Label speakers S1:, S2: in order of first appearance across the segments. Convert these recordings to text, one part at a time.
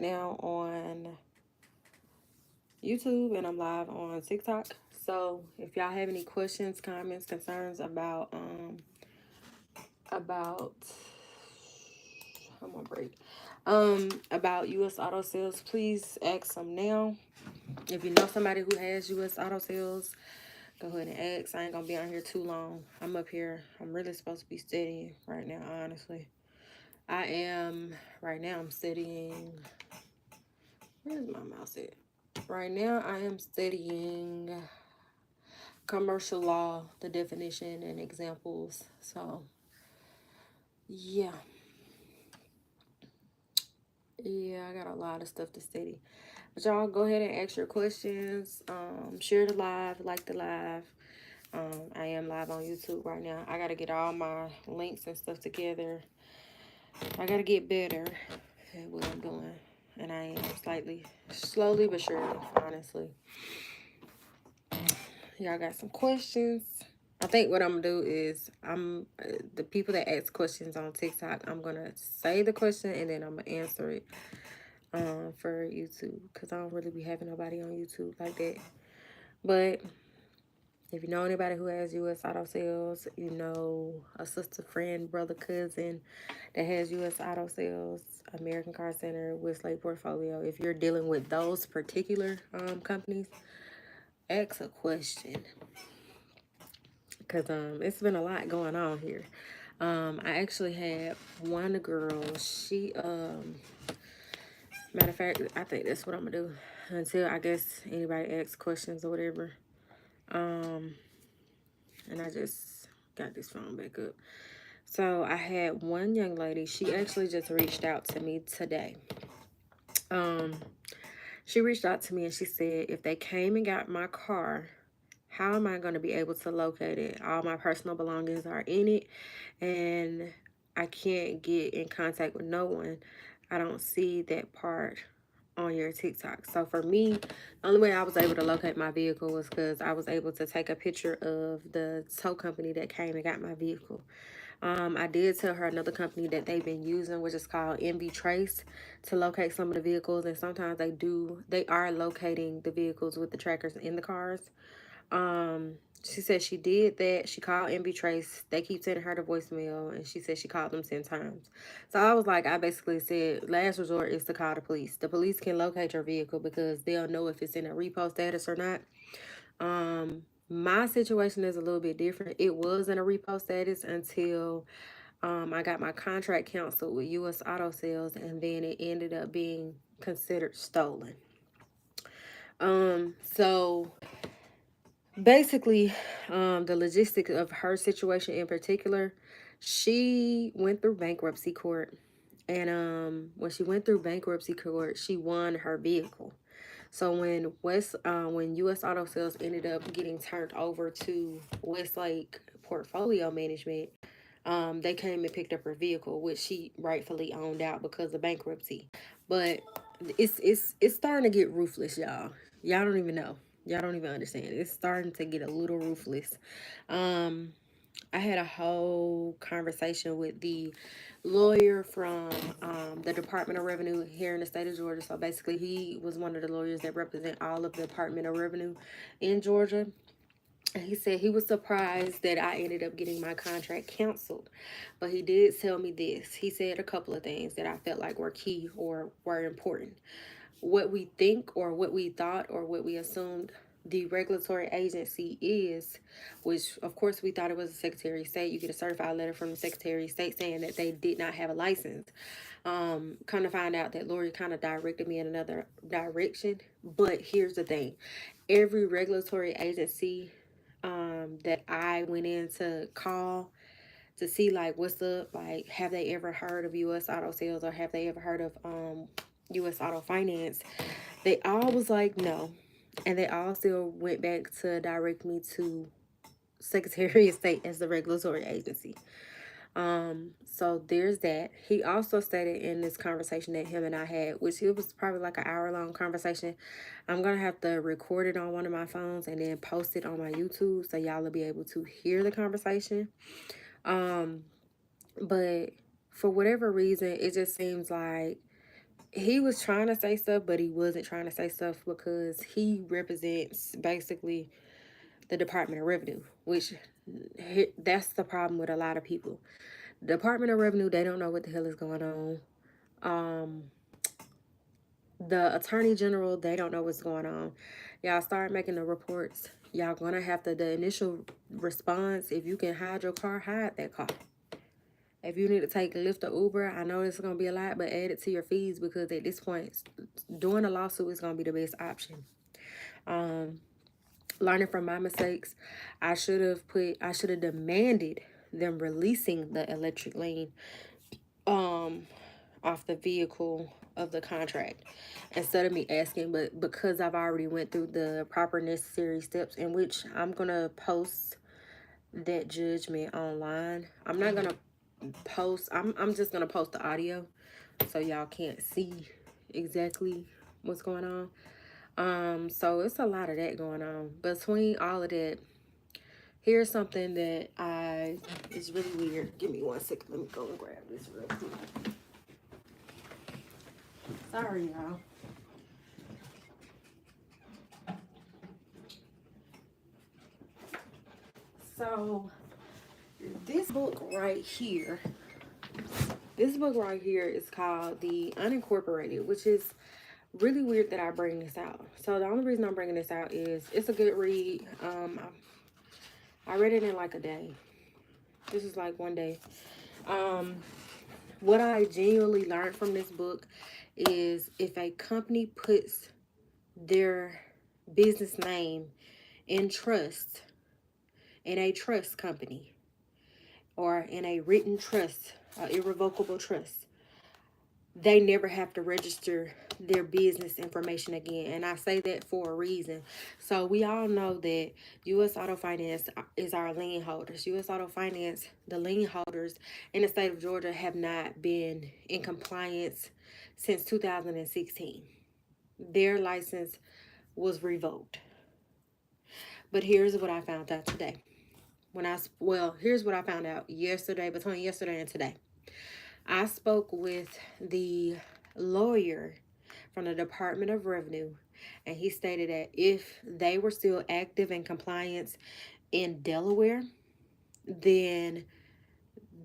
S1: now on YouTube and I'm live on TikTok. So if y'all have any questions, comments, concerns about I'm on break. About US auto sales, please ask them now. If you know somebody who has US auto sales, go ahead and ask. I ain't gonna be on here too long. I'm up here. I'm really supposed to be studying right now, honestly. I am right now I'm studying. Where's my mouse at? Right now I am studying commercial law, the definition and examples. So yeah. Yeah, I got a lot of stuff to study. But y'all go ahead and ask your questions. Share the live, like the live. I am live on YouTube right now. I gotta get all my links and stuff together. I gotta get better at what I'm doing. And I am slowly but surely, honestly. Y'all got some questions? I think what I'm gonna do is the people that ask questions on TikTok, I'm gonna say the question and then I'm gonna answer it for YouTube, because I don't really be having nobody on YouTube like that. But if you know anybody who has US auto sales, you know a sister, friend, brother, cousin that has US auto sales, American Car Center, Westlake Portfolio, if you're dealing with those particular companies, ask a question, because it's been a lot going on here. I actually had one girl, she matter of fact, I think that's what I'm gonna do until I guess anybody asks questions or whatever. And I just got this phone back up. So I had one young lady, she actually just reached out to me today. She reached out to me and she said, if they came and got my car, how am I going to be able to locate it? All my personal belongings are in it and I can't get in contact with no one. I don't see that part on your TikTok. So for me, the only way I was able to locate my vehicle was because I was able to take a picture of the tow company that came and got my vehicle. I did tell her another company that they've been using, which is called MV Trace, to locate some of the vehicles. And sometimes they are locating the vehicles with the trackers in the cars. She said she did that. She called MV Trace. They keep sending her the voicemail, and she said she called them 10 times. So I was like, I basically said, last resort is to call the police. The police can locate your vehicle because they'll know if it's in a repo status or not. My situation is a little bit different. It was in a repo status until I got my contract canceled with US Auto Sales, and then it ended up being considered stolen. So basically, the logistics of her situation in particular, she went through bankruptcy court. And when she went through bankruptcy court, she won her vehicle. So when US Auto Sales ended up getting turned over to Westlake Portfolio Management, they came and picked up her vehicle, which she rightfully owned out because of bankruptcy. But it's starting to get ruthless, y'all. Y'all don't even know. Y'all don't even understand. It's starting to get a little ruthless. Um, I had a whole conversation with the lawyer from the Department of Revenue here in the state of Georgia. So basically, he was one of the lawyers that represent all of the Department of Revenue in Georgia. And he said he was surprised that I ended up getting my contract canceled. But he did tell me this. He said a couple of things that I felt like were key or were important. What we think or what we thought or what we assumed the regulatory agency is, which of course we thought it was the Secretary of State. You get a certified letter from the Secretary of State saying that they did not have a license. Kind of find out that Lori kind of directed me in another direction. But here's the thing. Every regulatory agency that I went in to call to see like what's up, like have they ever heard of US Auto Sales or have they ever heard of US Auto Finance, they all was like no. And they all still went back to direct me to Secretary of State as the regulatory agency. So there's that. He also stated in this conversation that him and I had, which it was probably like an hour-long conversation. I'm gonna have to record it on one of my phones and then post it on my YouTube so y'all will be able to hear the conversation. But for whatever reason, it just seems like he was trying to say stuff, but he wasn't trying to say stuff because he represents basically the Department of Revenue, which that's the problem with a lot of people. Department of Revenue, they don't know what the hell is going on. Um, the Attorney General, they don't know what's going on. Y'all start making the reports. Y'all gonna have to, the initial response, if you can hide your car, hide that car. If you need to take Lyft or Uber, I know it's going to be a lot, but add it to your fees because at this point, doing a lawsuit is going to be the best option. Learning from my mistakes, I should have demanded them releasing the electric lien off the vehicle of the contract instead of me asking, but because I've already went through the proper necessary steps, in which I'm going to post that judgment online. I'm not going to post, I'm just going to post the audio so y'all can't see exactly what's going on. So it's a lot of that going on. Between all of that, here's something that is really weird. Give me 1 second. Let me go and grab this real quick. Sorry, y'all. So this book right here is called The Unincorporated, which is really weird that I bring this out. So the only reason I'm bringing this out is it's a good read. I read it in like a day. This is like one day. What I genuinely learned from this book is if a company puts their business name in trust, in a trust company, or in a written trust, irrevocable trust, they never have to register their business information again. And I say that for a reason. So we all know that U.S. Auto Finance is our lien holders. U.S. Auto Finance, the lien holders in the state of Georgia, have not been in compliance since 2016. Their license was revoked. But here's what I found out today. Here's what I found out yesterday, between yesterday and today. I spoke with the lawyer from the Department of Revenue, and he stated that if they were still active in compliance in Delaware, then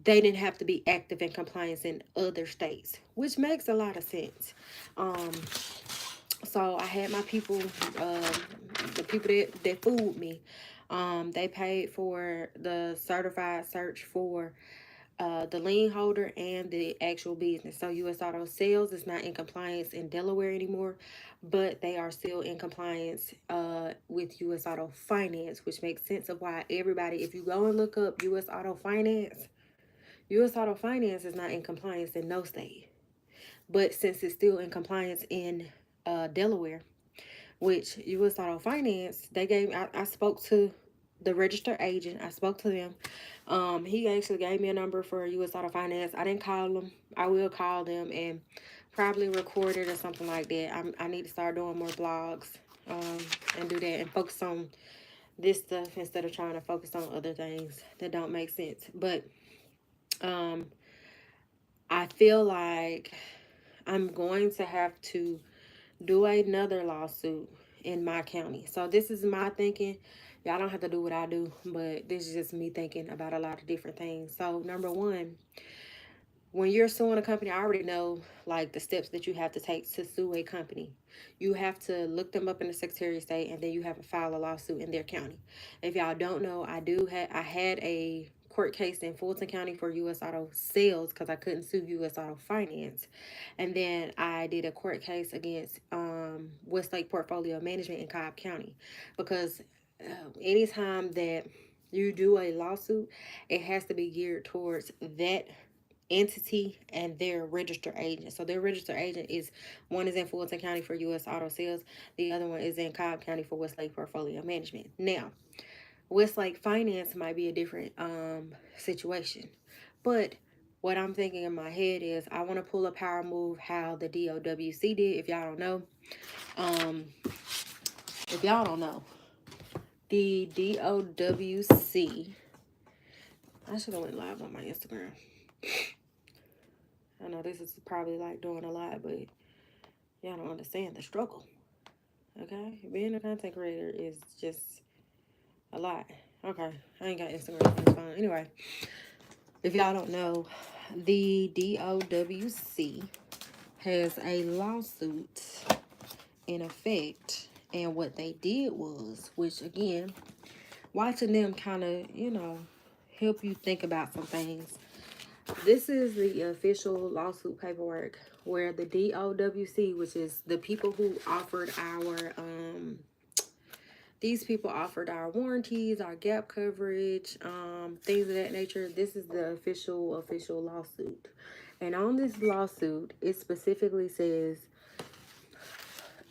S1: they didn't have to be active in compliance in other states, which makes a lot of sense. So I had my people, the people that fooled me, they paid for the certified search for the lien holder and the actual business. So U.S. Auto Sales is not in compliance in Delaware anymore, but they are still in compliance with U.S. Auto Finance, which makes sense of why everybody, if you go and look up U.S. Auto Finance, U.S. Auto Finance is not in compliance in no state. But since it's still in compliance in Delaware, which U.S. Auto Finance, I spoke to the registered agent. I spoke to them. He actually gave me a number for U.S. Auto Finance. I didn't call them. I will call them and probably record it or something like that. I need to start doing more blogs and do that and focus on this stuff instead of trying to focus on other things that don't make sense. But I feel like I'm going to have to do another lawsuit in my county. So this is my thinking. Y'all don't have to do what I do, but this is just me thinking about a lot of different things. So number one, when you're suing a company, I already know like the steps that you have to take to sue a company. You have to look them up in the Secretary of State, and then you have to file a lawsuit in their county. If y'all don't know, I had a court case in Fulton County for U.S. Auto Sales because I couldn't sue U.S. Auto Finance, and then I did a court case against Westlake Portfolio Management in Cobb County because anytime that you do a lawsuit, it has to be geared towards that entity and their registered agent. So their registered agent is, one is in Fulton County for U.S. Auto Sales, the other one is in Cobb County for Westlake Portfolio Management. Now, Westlake Finance might be a different situation, but what I'm thinking in my head is I want to pull a power move how the DOWC did. If y'all don't know, the DOWC, I should have went live on my Instagram. I know this is probably like doing a lot, but Y'all don't understand the struggle. Okay? Being a content creator is just a lot. Okay. I ain't got Instagram. It's fine. Anyway, if y'all don't know, the DOWC has a lawsuit in effect. And what they did was, which again, watching them kind of, help you think about some things. This is the official lawsuit paperwork where the DOWC, which is the people who offered our, these people offered our warranties, our gap coverage, things of that nature. This is the official lawsuit. And on this lawsuit, it specifically says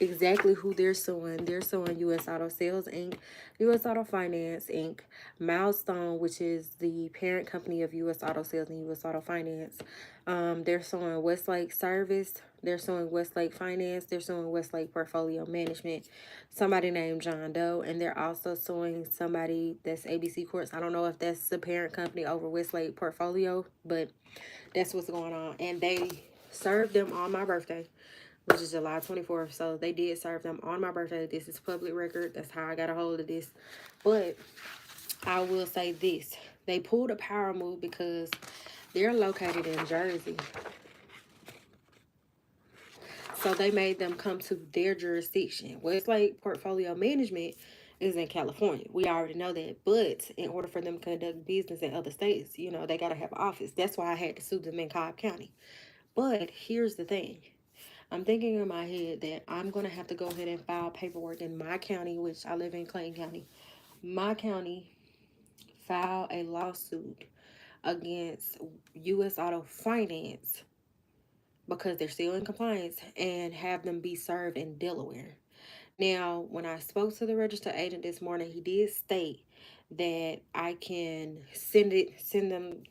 S1: exactly who they're suing. They're suing U.S. Auto Sales Inc., U.S. Auto Finance Inc., Milestone, which is the parent company of U.S. Auto Sales and U.S. Auto Finance. They're suing Westlake Service. They're suing Westlake Finance. They're suing Westlake Portfolio Management. Somebody named John Doe. And they're also suing somebody that's ABC Courts. I don't know if that's the parent company over Westlake Portfolio, but that's what's going on. And they served them on my birthday, which is July 24th. So they did serve them on my birthday. This is public record. That's how I got a hold of this. But I will say this. They pulled a power move because they're located in Jersey. So they made them come to their jurisdiction. Westlake Portfolio Management is in California. We already know that. But in order for them to conduct business in other states, they got to have an office. That's why I had to sue them in Cobb County. But here's the thing. I'm thinking in my head that I'm going to have to go ahead and file paperwork in my county, which I live in Clayton County. My county file a lawsuit against U.S. Auto Finance because they're still in compliance and have them be served in Delaware. Now, when I spoke to the registered agent this morning, he did state that I can send them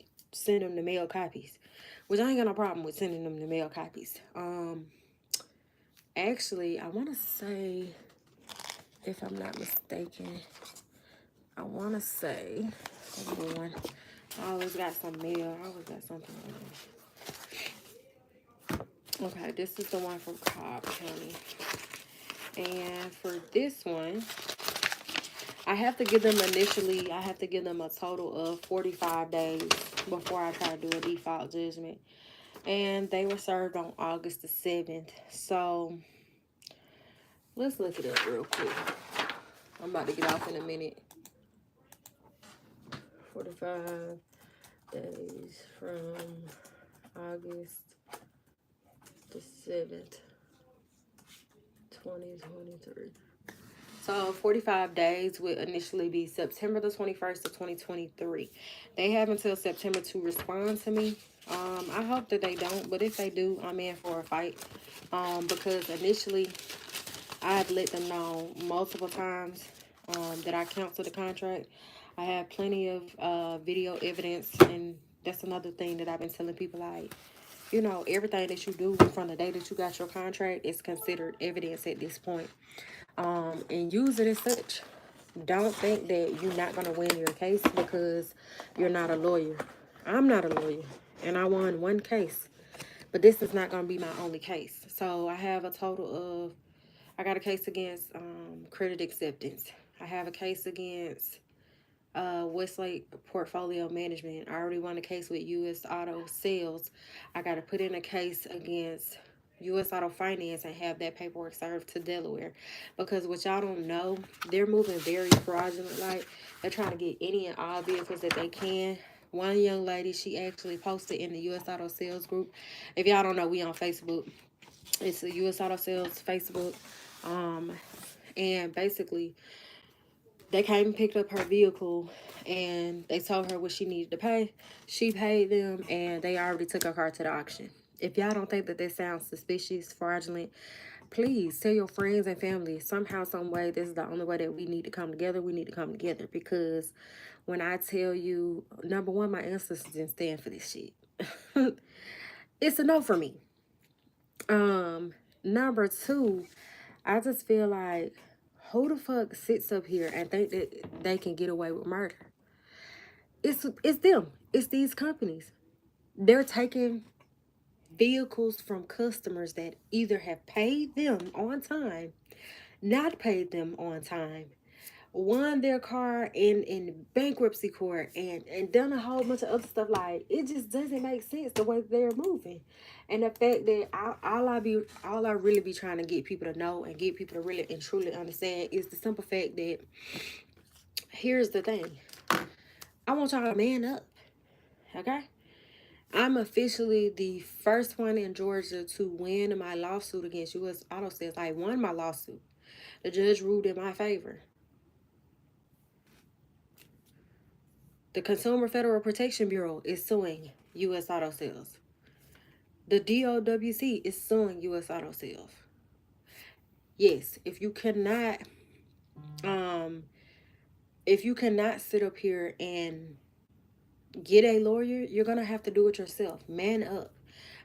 S1: the mail copies, which I ain't got no problem with sending them the mail copies. Actually, I want to say, if I'm not mistaken, I want to say, hold on, I always got some mail. I always got something on. Okay, this is the one from Cobb County. And for this one, I have to give them a total of 45 days before I try to do a default judgment. And they were served on August the 7th. So, let's look it up real quick. I'm about to get off in a minute. 45 days from August the 7th, 2023. So 45 days would initially be September the 21st of 2023. They have until September to respond to me. I hope that they don't, but if they do, I'm in for a fight. Because initially, I've let them know multiple times that I canceled the contract. I have plenty of video evidence, and that's another thing that I've been telling people, like, everything that you do from the day that you got your contract is considered evidence at this point. And use it as such. Don't think that you're not going to win your case because you're not a lawyer. I'm not a lawyer, and I won one case. But this is not going to be my only case. So I have a total of, I got a case against credit acceptance. I have a case against Westlake Portfolio Management. I already won a case with U.S. Auto Sales. I got to put in a case against U.S. Auto Finance and have that paperwork served to Delaware. Because what y'all don't know, they're moving very fraudulent. Like, they're trying to get any and all vehicles that they can. One young lady, she actually posted in the U.S. Auto Sales group. If y'all don't know, we on Facebook. It's the U.S. Auto Sales Facebook. And basically, they came and picked up her vehicle, and they told her what she needed to pay. She paid them, and they already took her car to the auction. If y'all don't think that this sounds suspicious, fraudulent, please tell your friends and family. Somehow, some way, this is the only way that we need to come together. We need to come together, because when I tell you, number one, my ancestors didn't stand for this shit. It's a no for me. Number two, I just feel like, who the fuck sits up here and think that they can get away with murder? It's them. It's these companies. They're taking vehicles from customers that either have paid them on time, not paid them on time, won their car in bankruptcy court, and done a whole bunch of other stuff. Like, it just doesn't make sense the way they're moving. And the fact that all I really be trying to get people to know and get people to really and truly understand is the simple fact that here's the thing. I want y'all to man up. Okay? I'm officially the first one in Georgia to win my lawsuit against U.S. Auto Sales. I won my lawsuit. The judge ruled in my favor. The Consumer Federal Protection Bureau is suing U.S. Auto Sales. The DOWC is suing U.S. Auto Sales. Yes, um, if you cannot sit up here and get a lawyer, you're gonna have to do it yourself. Man up,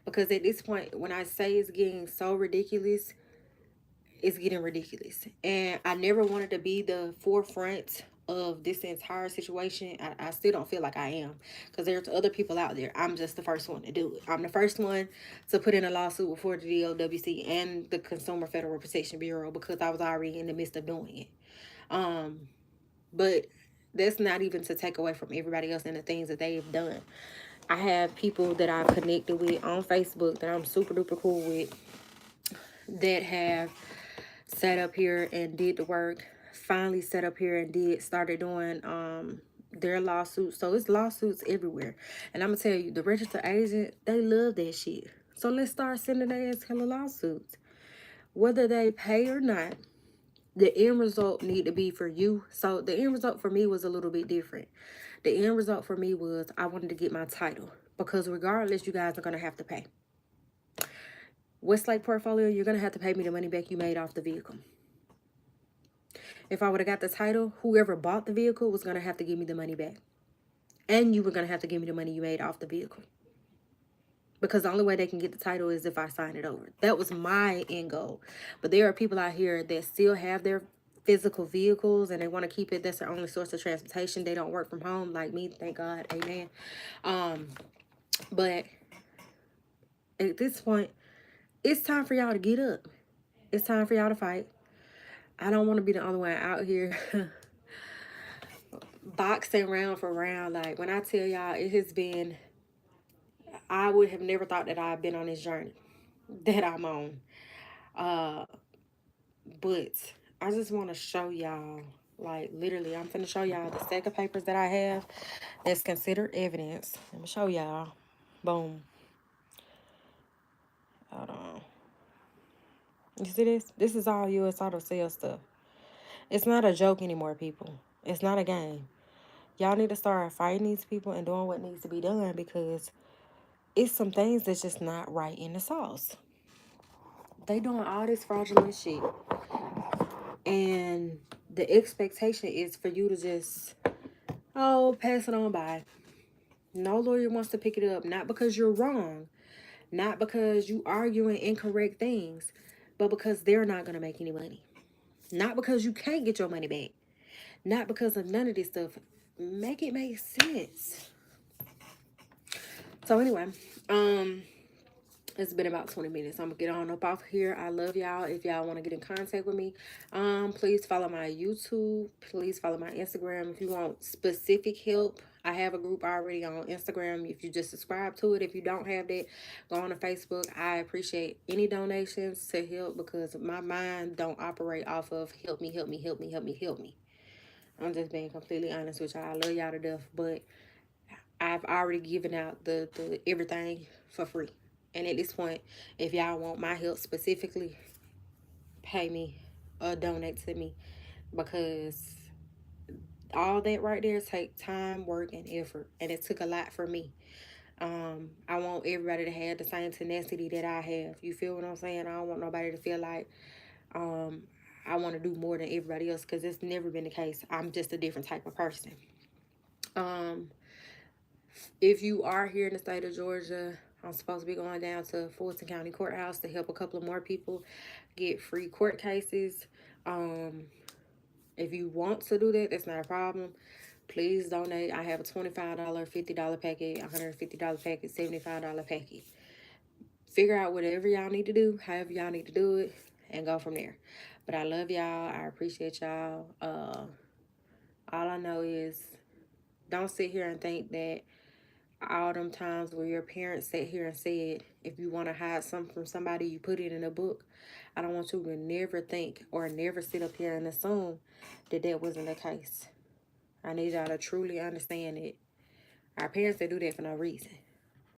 S1: because at this point, when I say it's getting so ridiculous, it's getting ridiculous. And I never wanted to be the forefront of this entire situation. I still don't feel like I am, because there's other people out there. I'm just the first one to do it. I'm the first one to put in a lawsuit before the DOWC and the Consumer Federal Protection Bureau, because I was already in the midst of doing it. But that's not even to take away from everybody else and the things that they've done. I have people that I've connected with on Facebook that I'm super duper cool with, that have sat up here and did the work, finally sat up here and started doing their lawsuits. So it's lawsuits everywhere. And I'm gonna tell you, the registered agent, they love that shit. So let's start sending their ass hella lawsuits. Whether they pay or not, the end result need to be for you. So the end result for me was a little bit different. The end result for me was I wanted to get my title, because regardless, you guys are gonna have to pay. Westlake portfolio, you're gonna have to pay me the money back you made off the vehicle. If I would have got the title, whoever bought the vehicle was gonna have to give me the money back. And you were gonna have to give me the money you made off the vehicle. Because the only way they can get the title is if I sign it over. That was my end goal. But there are people out here that still have their physical vehicles and they want to keep it. That's their only source of transportation. They don't work from home like me, thank God, amen. But at this point, it's time for y'all to get up. It's time for y'all to fight. I don't want to be the only one out here boxing round for round. Like, when I tell y'all, it has been, I would have never thought that I've been on this journey that I'm on. But I just want to show y'all, like, literally, I'm finna show y'all the stack of papers that I have that's considered evidence. Let me show y'all. Boom. Hold on. You see this? This is all U.S. Auto Sales stuff. It's not a joke anymore, people. It's not a game. Y'all need to start fighting these people and doing what needs to be done, because it's some things that's just not right in the sauce. They doing all this fraudulent shit. And the expectation is for you to just, pass it on by. No lawyer wants to pick it up, not because you're wrong, not because you arguing incorrect things, but because they're not going to make any money. Not because you can't get your money back. Not because of none of this stuff. Make it make sense. So anyway, it's been about 20 minutes. I'm gonna get on up off here. I love y'all. If y'all want to get in contact with me, please follow my YouTube. Please follow my Instagram. If you want specific help, I have a group already on Instagram. If you just subscribe to it. If you don't have that, go on to Facebook. I appreciate any donations to help, because my mind don't operate off of help me, help me, help me, help me, help me. I'm just being completely honest with y'all. I love y'all to death, but I've already given out the everything for free. And at this point, if y'all want my help specifically, pay me or donate to me, because all that right there take time, work, and effort, and it took a lot for me. I want everybody to have the same tenacity that I have. You feel what I'm saying? I don't want nobody to feel like I want to do more than everybody else, because it's never been the case. I'm just a different type of person. If you are here in the state of Georgia, I'm supposed to be going down to Fulton County Courthouse to help a couple of more people get free court cases. If you want to do that, that's not a problem. Please donate. I have a $25, $50 packet, $150 packet, $75 packet. Figure out whatever y'all need to do, however y'all need to do it, and go from there. But I love y'all. I appreciate y'all. All I know is don't sit here and think that all them times where your parents sat here and said, if you want to hide something from somebody, you put it in a book. I don't want you to never think or never sit up here and assume that that wasn't the case. I need y'all to truly understand it. Our parents, they do that for no reason.